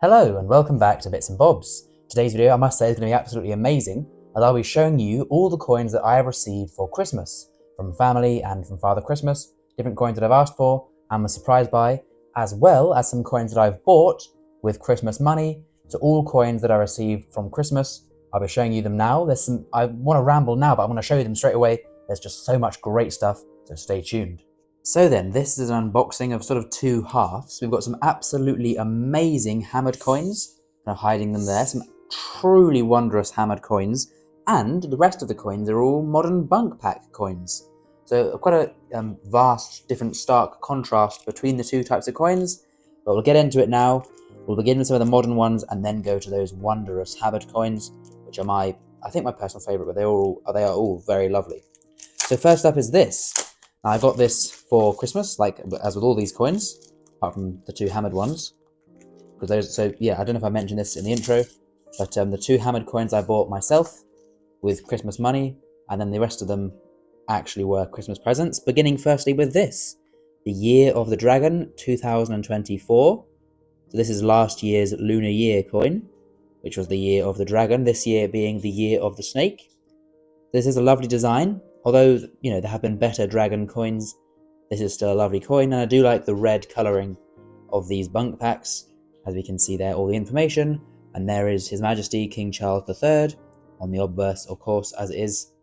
Hello and welcome back to Bits and Bobs. Today's video, I must say, is going to be absolutely amazing, as I'll be showing you all the coins that I have received for Christmas, from family and from Father Christmas, different coins that I've asked for and was surprised by, as well as some coins that I've bought with Christmas money. So all coins that I received from Christmas, I'll be showing you them now. I want to ramble now, but I'm going to show you them straight away. There's just so much great stuff, so stay tuned. So then, this is an unboxing of sort of two halves. We've got some absolutely amazing hammered coins, hiding them there, some truly wondrous hammered coins, and the rest of the coins are all modern bunk pack coins. So quite a vast, different, stark contrast between the two types of coins, but we'll get into it now. We'll begin with some of the modern ones and then go to those wondrous hammered coins, which are I think my personal favourite, but they are all very lovely. So first up is this. Now, I got this for Christmas, like as with all these coins, apart from the two hammered ones. I don't know if I mentioned this in the intro, but the two hammered coins I bought myself with Christmas money, and then the rest of them actually were Christmas presents, beginning firstly with this, the Year of the Dragon 2024. So this is last year's Lunar Year coin, which was the Year of the Dragon, this year being the Year of the Snake. This is a lovely design. Although, there have been better dragon coins, this is still a lovely coin, and I do like the red colouring of these bunk packs. As we can see there, all the information, and there is His Majesty King Charles III on the obverse, of course, as it is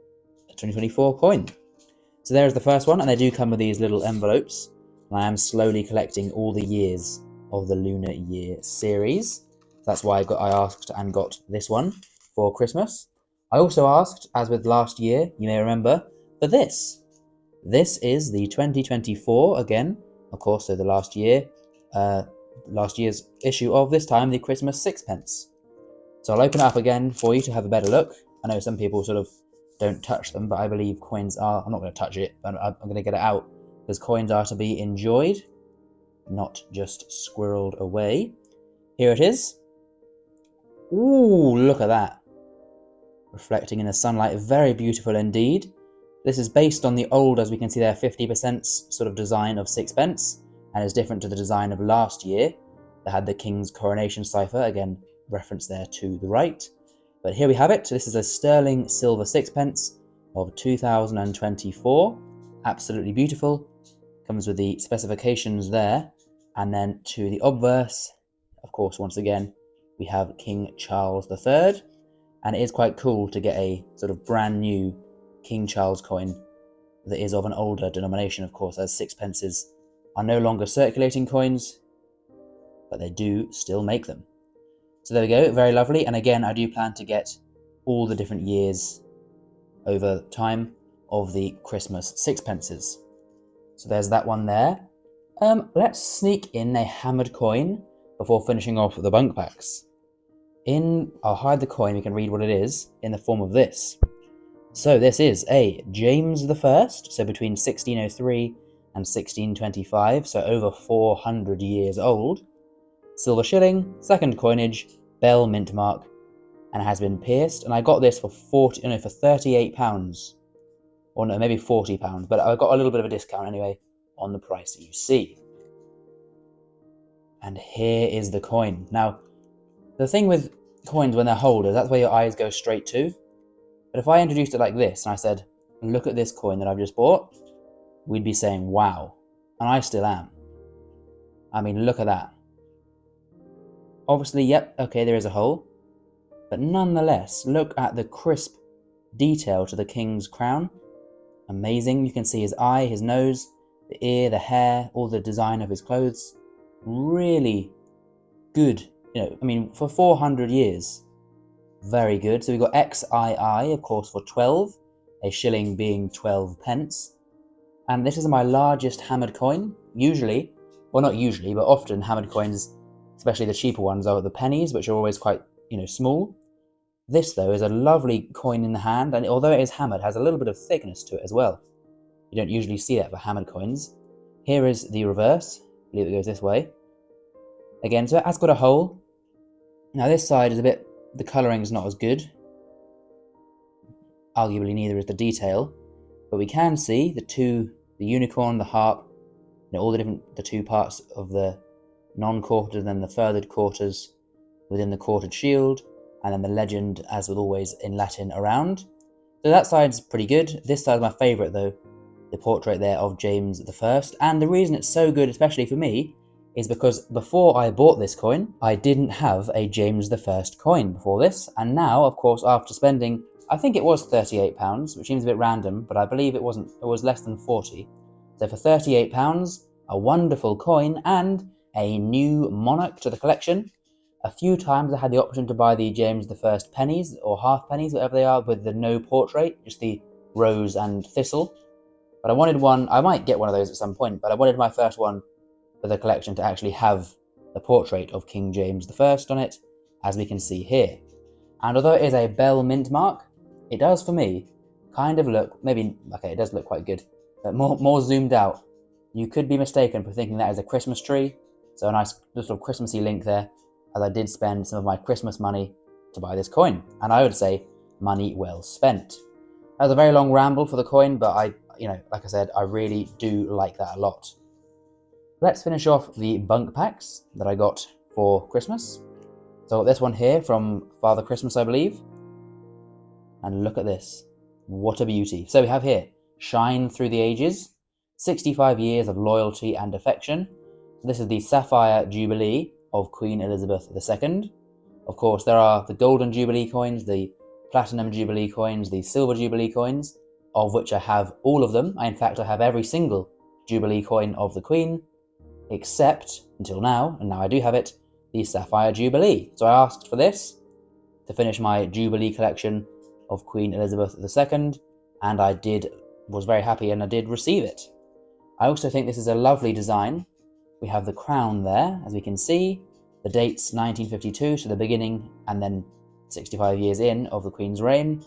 a 2024 coin. So there is the first one, and they do come with these little envelopes, and I am slowly collecting all the years of the Lunar Year series. That's why I asked and got this one for Christmas. I also asked, as with last year, you may remember, for this. This is the 2024, again, of course, so the last year's issue of this time, the Christmas sixpence. So I'll open it up again for you to have a better look. I know some people sort of don't touch them, but I believe coins are, I'm not going to touch it, but I'm going to get it out, because coins are to be enjoyed, not just squirreled away. Here it is. Ooh, look at that. Reflecting in the sunlight, very beautiful indeed. This is based on the old, as we can see there, 50% sort of design of sixpence, and is different to the design of last year that had the King's coronation cipher, again reference there to the right. But here we have it. This is a sterling silver sixpence of 2024. Absolutely beautiful. Comes with the specifications there, and then to the obverse, of course, once again, we have King Charles III. And it is quite cool to get a sort of brand new King Charles coin that is of an older denomination, of course, as sixpences are no longer circulating coins, but they do still make them. So there we go, very lovely. And again, I do plan to get all the different years over time of the Christmas sixpences. So there's that one there. Let's sneak in a hammered coin before finishing off the bunk packs. I'll hide the coin, we can read what it is, in the form of this. So this is a James I, so between 1603 and 1625, so over 400 years old. Silver shilling, second coinage, bell mint mark, and has been pierced. And I got this for £38, or no, maybe £40, but I got a little bit of a discount anyway on the price that you see. And here is the coin. Now, the thing with coins when they're holders, that's where your eyes go straight to. But if I introduced it like this and I said, look at this coin that I've just bought, we'd be saying, wow. And I still am. I mean, look at that. Obviously, yep, okay, there is a hole. But nonetheless, look at the crisp detail to the king's crown. Amazing. You can see his eye, his nose, the ear, the hair, all the design of his clothes. Really good. For 400 years, very good. So we've got XII, of course, for 12, a shilling being 12 pence. And this is my largest hammered coin. Usually, well, not usually, but often hammered coins, especially the cheaper ones, are the pennies, which are always quite, small. This, though, is a lovely coin in the hand, and although it is hammered, has a little bit of thickness to it as well. You don't usually see that for hammered coins. Here is the reverse. I believe it goes this way. Again, so it has got a hole. Now this side is the colouring is not as good. Arguably neither is the detail. But we can see the unicorn, the harp, all the two parts of the non-quarters and then the furthered quarters within the quartered shield, and then the legend, as with always, in Latin around. So that side's pretty good. This side's my favourite though, the portrait there of James I. And the reason it's so good, especially for me, is because before I bought this coin, I didn't have a James I coin before this. And now, of course, after spending, I think it was £38, which seems a bit random, but I believe it wasn't, it was less than 40. So for £38, a wonderful coin and a new monarch to the collection. A few times I had the option to buy the James I pennies, or half pennies, whatever they are, with the no portrait, just the rose and thistle. But I wanted one, I might get one of those at some point, but I wanted my first one for the collection to actually have the portrait of King James I on it, as we can see here. And although it is a bell mint mark, it does, for me, kind of look, maybe, okay, it does look quite good, but more zoomed out. You could be mistaken for thinking that is a Christmas tree, so a nice little Christmassy link there, as I did spend some of my Christmas money to buy this coin, and I would say money well spent. That was a very long ramble for the coin, but like I said, I really do like that a lot. Let's finish off the bunk packs that I got for Christmas. So this one here from Father Christmas, I believe. And look at this. What a beauty. So we have here, Shine Through the Ages, 65 years of loyalty and affection. This is the Sapphire Jubilee of Queen Elizabeth II. Of course, there are the Golden Jubilee coins, the Platinum Jubilee coins, the Silver Jubilee coins, of which I have all of them. In fact, I have every single Jubilee coin of the Queen, except, until now, and now I do have it, the Sapphire Jubilee. So I asked for this to finish my Jubilee collection of Queen Elizabeth II, and I was very happy, and I did receive it. I also think this is a lovely design. We have the crown there, as we can see, the dates 1952, so the beginning, and then 65 years in of the Queen's reign,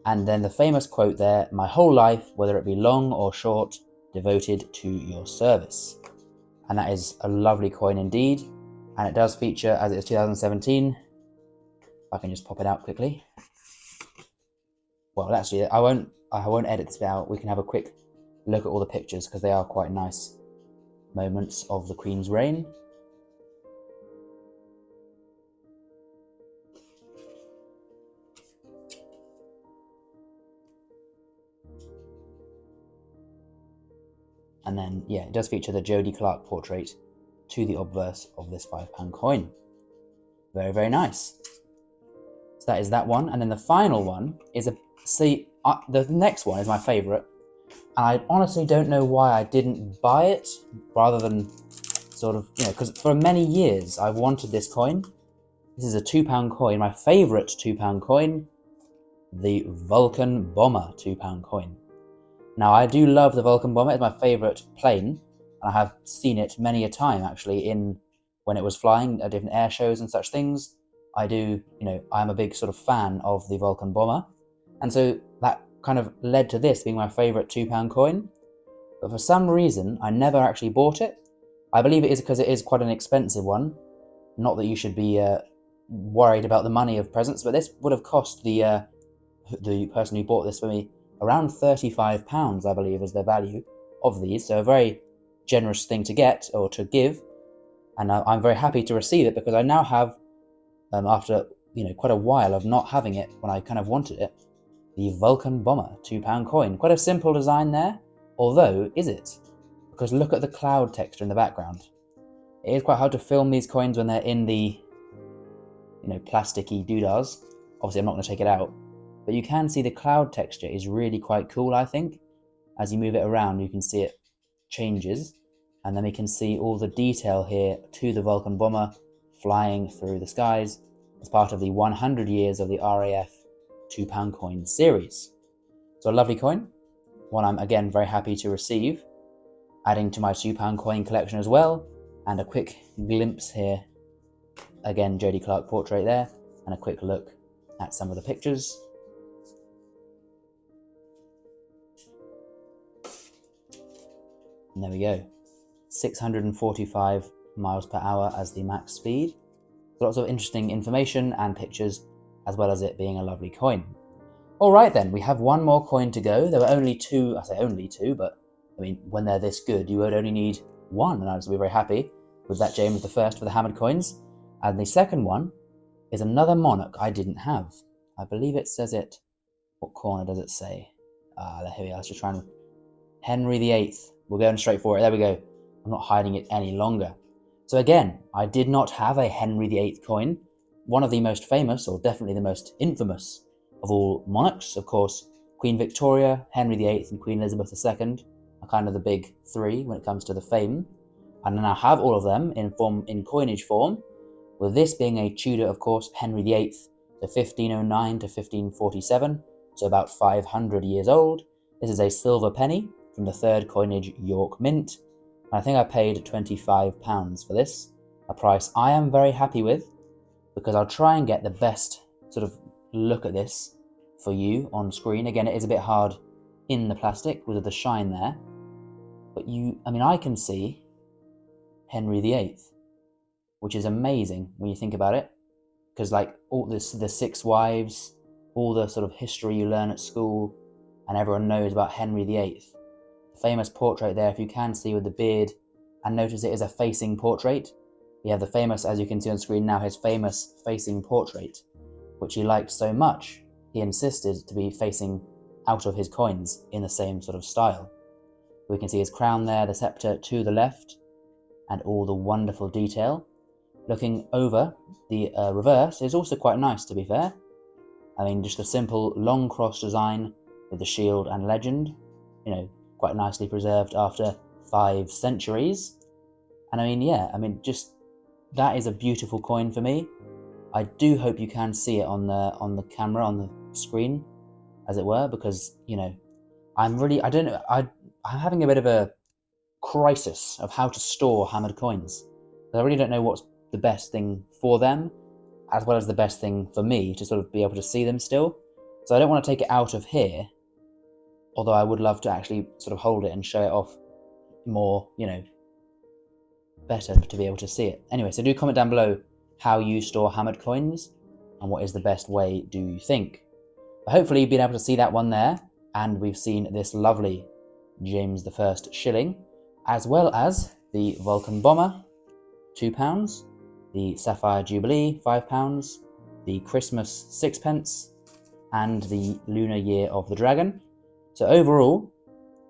and then the famous quote there, "My whole life, whether it be long or short, devoted to your service." And that is a lovely coin indeed, and it does feature, as it is 2017, if I can just pop it out quickly. Well, actually, I won't edit this bit out. We can have a quick look at all the pictures, because they are quite nice moments of the Queen's reign. And then, yeah, it does feature the Jodie Clark portrait to the obverse of this £5 coin. Very, very nice. So that is that one. And then the final one is the next one is my favourite. And I honestly don't know why I didn't buy it, rather than sort of, because for many years I've wanted this coin. This is a £2 coin, my favourite £2 coin, the Vulcan Bomber £2 coin. Now, I do love the Vulcan Bomber. It's my favourite plane, and I have seen it many a time, actually, when it was flying at different air shows and such things. I'm a big sort of fan of the Vulcan Bomber, and so that kind of led to this being my favourite £2 coin. But for some reason, I never actually bought it. I believe it is because it is quite an expensive one. Not that you should be worried about the money of presents, but this would have cost the person who bought this for me around £35, I believe, is the value of these. So a very generous thing to get, or to give. And I'm very happy to receive it, because I now have, after quite a while of not having it when I kind of wanted it, the Vulcan Bomber £2 coin. Quite a simple design there, although, is it? Because look at the cloud texture in the background. It is quite hard to film these coins when they're in the, plasticky doodahs. Obviously, I'm not going to take it out. But you can see the cloud texture is really quite cool, I think. As you move it around, you can see it changes. And then we can see all the detail here to the Vulcan Bomber flying through the skies as part of the 100 years of the RAF £2 coin series. So a lovely coin, one I'm again very happy to receive, adding to my £2 coin collection as well. And a quick glimpse here, again Jodie Clark portrait there, and a quick look at some of the pictures. And there we go, 645 miles per hour as the max speed. So lots of interesting information and pictures, as well as it being a lovely coin. All right then, we have one more coin to go. There were only two, I say only two, but I mean, when they're this good, you would only need one, and I was very happy with that James I for the hammered coins. And the second one is another monarch I didn't have. I believe it says it. What corner does it say? Here we are. Let's just try and... Henry VIII. We're going straight for it. There we go. I'm not hiding it any longer. So again, I did not have a Henry VIII coin. One of the most famous, or definitely the most infamous of all monarchs. Of course, Queen Victoria, Henry VIII, and Queen Elizabeth II are kind of the big three when it comes to the fame. And I now have all of them in coinage form, with this being a Tudor, of course, Henry VIII, so 1509 to 1547, so about 500 years old. This is a silver penny from the 3rd coinage York Mint, and I think I paid £25 for this, a price I am very happy with, because I'll try and get the best sort of look at this for you on screen. Again, it is a bit hard in the plastic with the shine there, but I can see Henry VIII, which is amazing when you think about it, because like all this, the 6 wives, all the sort of history you learn at school, and everyone knows about Henry VIII. The famous portrait there, if you can see with the beard, and notice it is a facing portrait. We have the famous, as you can see on screen now, his famous facing portrait, which he liked so much, he insisted to be facing out of his coins in the same sort of style. We can see his crown there, the scepter to the left, and all the wonderful detail. Looking over, the reverse is also quite nice, to be fair. I mean, just a simple long cross design with the shield and legend, quite nicely preserved after 5 centuries. And just that is a beautiful coin for me. I do hope you can see it on the camera, on the screen, as it were, because I'm having a bit of a crisis of how to store hammered coins. I really don't know what's the best thing for them, as well as the best thing for me to sort of be able to see them still. So I don't want to take it out of here, although I would love to actually sort of hold it and show it off more, better to be able to see it. Anyway, so do comment down below how you store hammered coins and what is the best way do you think. But hopefully you've been able to see that one there, and we've seen this lovely James I shilling, as well as the Vulcan Bomber, £2, the Sapphire Jubilee, £5, the Christmas 6pence, and the Lunar Year of the Dragon. So overall,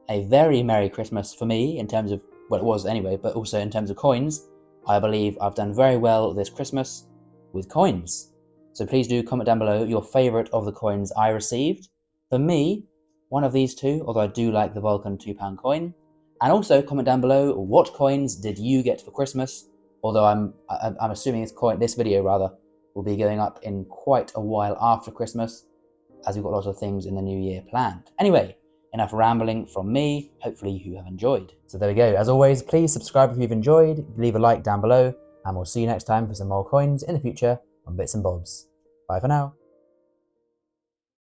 a very Merry Christmas for me in terms of, well, it was anyway, but also in terms of coins. I believe I've done very well this Christmas with coins. So please do comment down below your favourite of the coins I received. For me, one of these two, although I do like the Vulcan £2 coin. And also comment down below what coins did you get for Christmas, although I'm assuming this video will be going up in quite a while after Christmas, as we've got lots of things in the new year planned. Anyway, enough rambling from me. Hopefully you have enjoyed. So there we go. As always, please subscribe if you've enjoyed, leave a like down below, and we'll see you next time for some more coins in the future on Bits and Bobs. Bye for now.